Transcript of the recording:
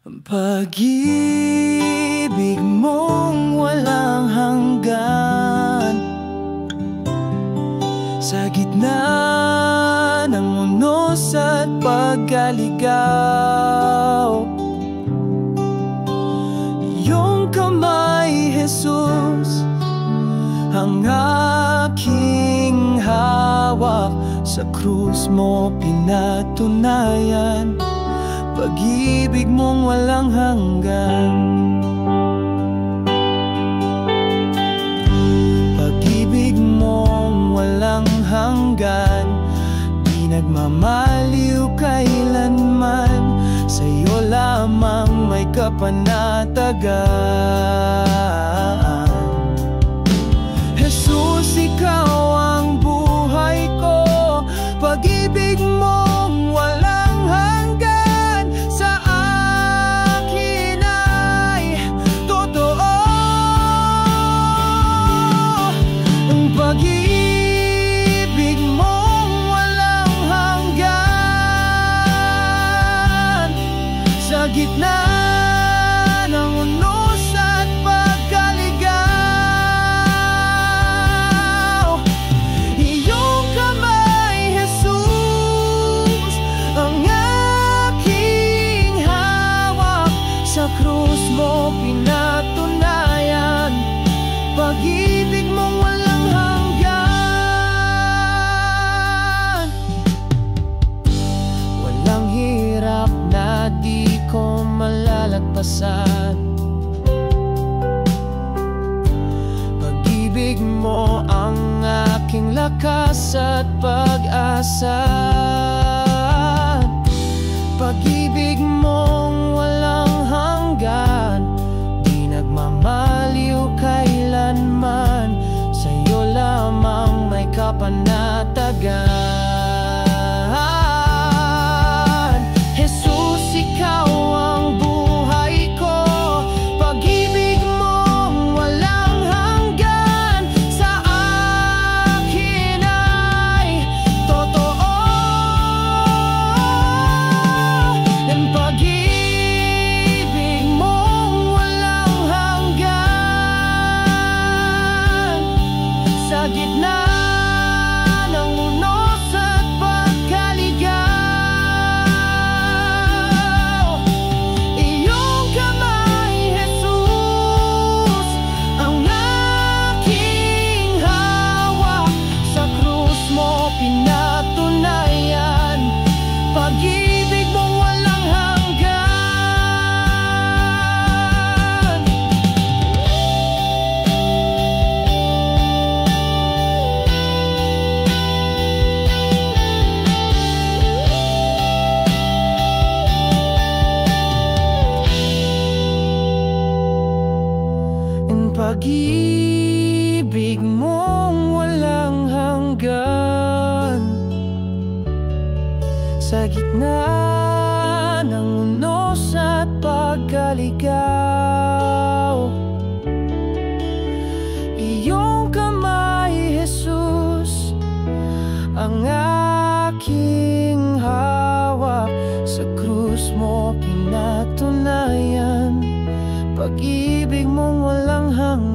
Ang pag-ibig mong walang hanggan, sa gitna ng unos at pag-aligaw. Iyong kamay, Jesus, ang aking hawak. Sa krus mo pinatunayan pag-ibig mong walang hanggan. Pag-ibig mong walang hanggan, di nagmamaliw kailanman. Sa'yo lamang may kapanatagan. Jesus, ikaw ang buhay ko. Pag-ibig mong walang hanggan sa akin ay totoo. Ang pag-ibig mong walang hanggan, sa gitna ng unos at pagkaligaw. Iyong kamay, Jesus, ang aking hawak. Sa krus mo pinatunayan pag-ibig mong walang hanggan. Walang hirap na di ko malalagpasan. Pag-ibig mo ang aking lakas at pag-asa. Pag-ibig mong walang hanggan, di nagmamaliw kailanman. Sa'yo lamang may kapanatagan. Jesus, ikaw ang buhay ko. Pag-ibig mong walang hanggan sa akin ay totoo. Ang pag-ibig mong walang hanggan, sa gitna ng unos at pagkaligaw. Iyong kamay, Jesus, ang aking hawak. Sa krus mo pinatunayan pag-ibig mong walang hanggan. Ang pag-ibig mong walang hanggan, sa gitna ng unos at pagkaligaw. Iyong kamay, Jesus, ang aking hawak. Sa krus mo pinatunayan pag-ibig mong walang hanggan.